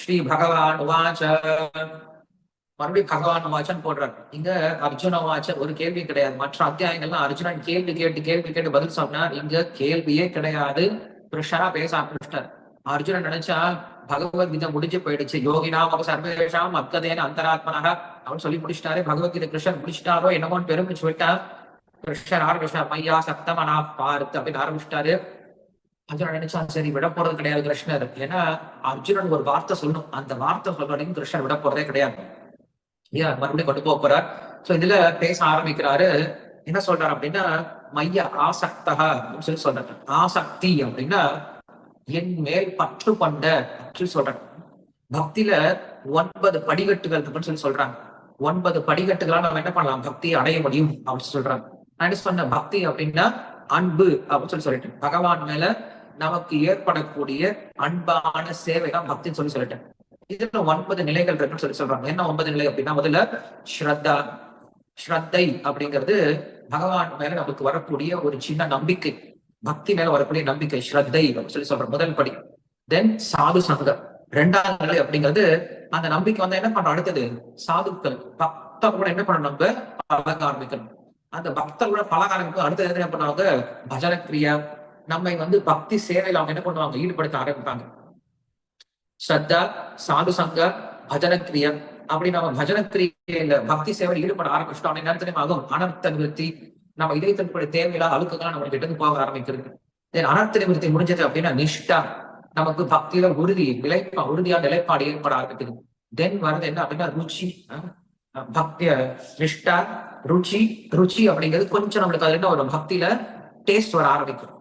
ஸ்ரீ பகவான் உவாச்ச. மறுபடியும் பகவான் உவாச்சன்னு போடுறாரு. இங்க அர்ஜுன உவாச்ச ஒரு கேள்வி கிடையாது. மற்ற அத்தியாயங்கள்லாம் அர்ஜுனன் கேள்வி கேட்டு பதில் சொன்னார். இங்க கேள்வியே கிடையாது. கிருஷ்ணரா பேச ஆரம்பிச்சிட்டார். அர்ஜுனன் நினைச்சா பகவத்கீதை முடிஞ்சு போயிடுச்சு. யோகினாம் சர்வேஷாம் அக்கதேன அந்தராத்மனாக அவன் சொல்லி முடிச்சிட்டாரு. பகவத்கீதை கிருஷ்ணன் முடிச்சிட்டாரோ என்னமோன்னு பெருமிச்சு விட்டார். கிருஷ்ணர் ஆரம்பிச்சிட்டார். மையா சப்தமனா பார்த்து அப்படின்னு ஆரம்பிச்சிட்டாரு. அர்ஜுனன் நினைச்சா சரி விட போறது கிடையாது கிருஷ்ணர். ஏன்னா அர்ஜுனன் ஒரு வார்த்தை சொல்லணும். அந்த வார்த்தை சொல்றதையும் கிருஷ்ணர் விட போறதே கிடையாது. ஏன் மறுபடியும் கொண்டு போக போறார். சோ இதுல பேச ஆரம்பிக்கிறாரு. என்ன சொல்றாரு அப்படின்னா மைய ஆசக்தகா அப்படின்னு சொல்லி சொல்றாரு. ஆசக்தி அப்படின்னா என் மேல் பற்று கொண்ட அப்படின்னு சொல்றாங்க. பக்தியில 9 படிக்கட்டுகள் இருக்குன்னு சொல்லி சொல்றாங்க. 9 படிக்கட்டுகளா நம்ம என்ன பண்ணலாம், பக்தியை அடைய முடியும் அப்படின்னு சொல்றாங்க. நான் என்ன சொன்ன பக்தி அப்படின்னா அன்பு அப்படின்னு சொல்லிட்டேன். பகவான் மேல நமக்கு ஏற்படக்கூடிய அன்பான சேவை தான் பக்தின்னு சொல்லிட்டேன். இதுல 9 நிலைகள் இருக்குன்னு சொல்றாங்க. என்ன 9 நிலை அப்படின்னா முதல்ல ஸ்ரத்தா. ஸ்ரத்தை அப்படிங்கிறது பகவான் மேல நமக்கு வரக்கூடிய ஒரு சின்ன நம்பிக்கை. பக்தி மேல வரக்கூடிய நம்பிக்கை ஸ்ரத்தை அப்படின்னு சொல்ற முதல் படி. தென் சாது சங்கம். 2வது நிலை அப்படிங்கிறது அந்த நம்பிக்கை வந்து என்ன பண்றோம், அடுத்தது சாதுக்கள் பக்தர் கூட என்ன பண்ணணும், நம்ம பழக ஆரம்பிக்கணும். அந்த பக்தர் கூட பழக ஆரம்பிக்கும். அடுத்தது என்ன பண்ணுவாங்க, பஜன கிரியா. நம்மை வந்து பக்தி சேவையில அவங்க என்ன பண்ணுவாங்க, ஈடுபடுத்த ஆரம்பிப்பாங்க. ஸ்ரத்தா, சாது சங்க, பஜன கிரியா. அப்படி நம்ம பஜன கிரியில பக்தி சேவையில் ஈடுபட ஆரம்பிச்சிட்டோம் அப்படின்னா தெரியுமா ஆகும், அனர்த்த நிவர்த்தி. நம்ம இதயத்திற்குரிய தேவையில்லாத அழுக்குதான் நம்ம கிட்ட இருந்து போக ஆரம்பிக்கிறது. அனர்த்த நிவர்த்தி முடிஞ்சது அப்படின்னா நிஷ்டா. நமக்கு பக்தியில உறுதியான நிலைப்பாடு ஏற்பட ஆரம்பிக்குது. தென் வருது என்ன அப்படின்னா ருச்சி. பக்திய நிஷ்டா, ருச்சி. ருச்சி அப்படிங்கிறது கொஞ்சம் நம்மளுக்கு அது என்ன ஒரு பக்தியில டேஸ்ட் வர ஆரம்பிக்கும்.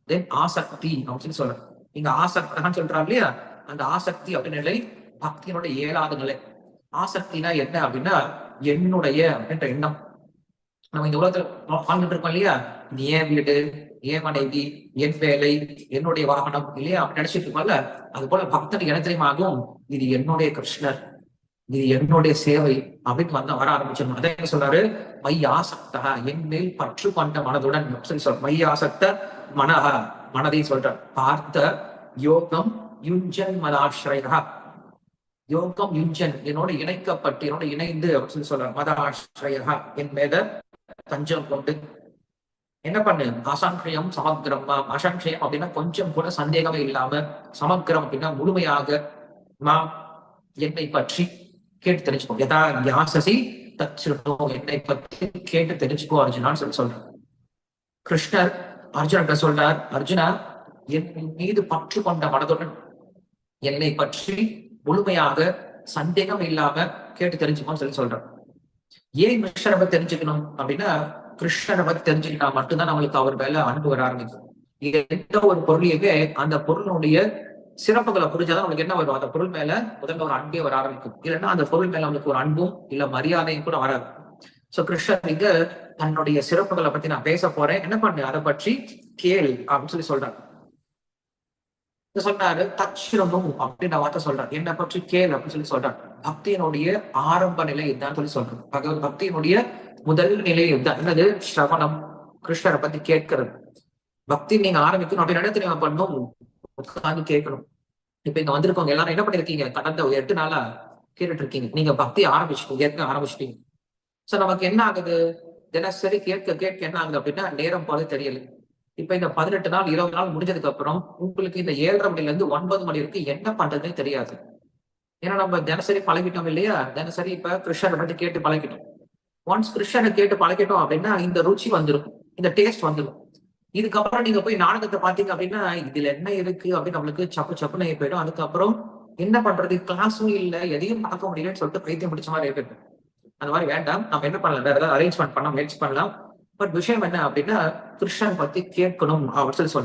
தென் ஆசக்தி அப்படின்னு சொல்றேன். இங்க ஆசக்தான் சொல்றாங்க இல்லையா, அந்த ஆசக்தி அப்படின்னு நிலை பக்தியினுடைய 7வது நிலை. ஆசக்தினா என்ன அப்படின்னா என்னுடைய அப்படின்ற எண்ணம். நம்ம இந்த உலகத்துல வாழ்ந்துட்டு இருக்கோம் இல்லையா, என் வீடு, என் மனைவி, என் வேலை, என்னுடைய வாகனம் இல்லையா அப்படி நினைச்சிட்டு இருக்கோம்ல. அது போல பக்தனுக்கு என்ன தெரியுமா ஆகும், இது என்னுடைய கிருஷ்ணர், இது என்னுடைய சேவை அப்படின்னு வர ஆரம்பிச்சிடணும். அதே சொல்றாரு மை ஆசக்தா, என் மேல் பற்று கொண்ட மனதுடன் சொல்ற. மை ஆசக்த மனஹ, மனதை சொல்றார். பார்த்த யோகம் யுஞ்சன் மதாஸ்ரயா. யோகம் யுஞ்சன் என்னோட இணைக்கப்பட்டு, என்னோட இணைந்து அப்படின்னு சொல்ற. மதாஸ்ரயா என் மேல தஞ்சம் கொண்டு என்ன பண்ணு, அசங்கியம் சமக்கிரம். அசங்கியம் அப்படின்னா கொஞ்சம் கூட சந்தேகமே இல்லாம, சமக்கிரம் அப்படின்னா முழுமையாக என்னை பற்றி கேட்டு தெரிஞ்சுக்கோ. யதா யாசசி தச்சுனோ, என்னை பற்றி கேட்டு தெரிஞ்சுக்கோ அர்ஜுனான்னு சொல்றேன். கிருஷ்ணர் அர்ஜுனன் சொல்றார், அர்ஜுனா என் மீது பற்று கொண்ட மனதுடன் என்னை பற்றி முழுமையாக சந்தேகம் இல்லாம கேட்டு தெரிஞ்சுக்கோன்னு சொல்றார். ஏன் கிருஷ்ணரை பத்தி தெரிஞ்சுக்கணும் அப்படின்னா, கிருஷ்ணரை பத்தி தெரிஞ்சுக்கிட்டா மட்டும்தான் நம்மளுக்கு அவர் மேல அன்பு வர ஆரம்பிக்கும். எந்த ஒரு பொருளையுமே அந்த பொருளுடைய சிறப்புகளை புரிஞ்சாதான் நம்மளுக்கு என்ன வரும், அந்த பொருள் மேல முதல்ல ஒரு அன்பே வர ஆரம்பிக்கும். இல்லைன்னா அந்த பொருள் மேல நம்மளுக்கு ஒரு அன்பும் இல்ல மரியாதையும் கூட வராது. சோ கிருஷ்ணர் இங்க தன்னுடைய சிறப்புகளை பத்தி நான் பேச போறேன், என்ன பண்ணு அதை பற்றி கேள் அப்படின்னு சொல்றாரு. சொன்னாரு தச்சிரமும் அப்படின்னு வார்த்தை சொல்றாரு. என்னை பற்றி கேள் அப்படின்னு சொல்றாரு. பக்தியினுடைய ஆரம்ப நிலை இதுதான் சொல்றாரு. பகவத் பக்தியினுடைய முதல் நிலை இதுதான். என்னது, சிரவணம், கிருஷ்ணரை பத்தி கேட்கிறது. பக்தி நீங்க ஆரம்பிக்கணும் அப்படின்னு தெரியாம பண்ணும், உட்கார்ந்து கேட்கணும். இப்ப இங்க வந்திருக்கவங்க எல்லாரும் என்ன பண்ணிருக்கீங்க, கடந்த 8 நாளா கேட்டுட்டு இருக்கீங்க. நீங்க பக்தி ஆரம்பிச்சிட்டீங்க. சோ நமக்கு என்ன ஆகுது, தினசரி கேட்க என்ன ஆகுது அப்படின்னா நேரம் போல தெரியல. இப்ப இந்த 18 நாள் 20 நாள் முடிஞ்சதுக்கு அப்புறம் உங்களுக்கு இந்த 7:30 மணில இருந்து 9 மணி வரைக்கும் என்ன பண்றதுன்னே தெரியாது. ஏன்னா நம்ம தினசரி பழகிட்டோம் இல்லையா, தினசரி இப்ப கிருஷ்ணரை பத்தி கேட்டு பழகிட்டோம். ஒன்ஸ் கிருஷ்ணரை கேட்டு பழகிட்டோம் அப்படின்னா இந்த ருச்சி வந்துடும், இந்த டேஸ்ட் வந்துடும். இதுக்கப்புறம் நீங்க போய் நாடகத்தை பாத்தீங்க அப்படின்னா இதுல என்ன இருக்கு அப்படின்னு நம்மளுக்கு சப்புன்னு போயிடும். அதுக்கப்புறம் என்ன பண்றது, கிளாஸும் இல்ல, எதையும் பார்க்க முடியலன்னு சொல்லிட்டு பைத்தியம் பிடிச்ச மாதிரி ஏற்படும். அந்த மாதிரி வேண்டாம். நம்ம என்ன பண்ணலாம், வேற ஏதாவது அரேஞ்ச்மெண்ட் பண்ண முயற்சி பண்ணலாம். பட் விஷயம் என்ன அப்படின்னா கிருஷ்ணன் பத்தி கேட்கணும் அப்படின்னு சொல்றாங்க.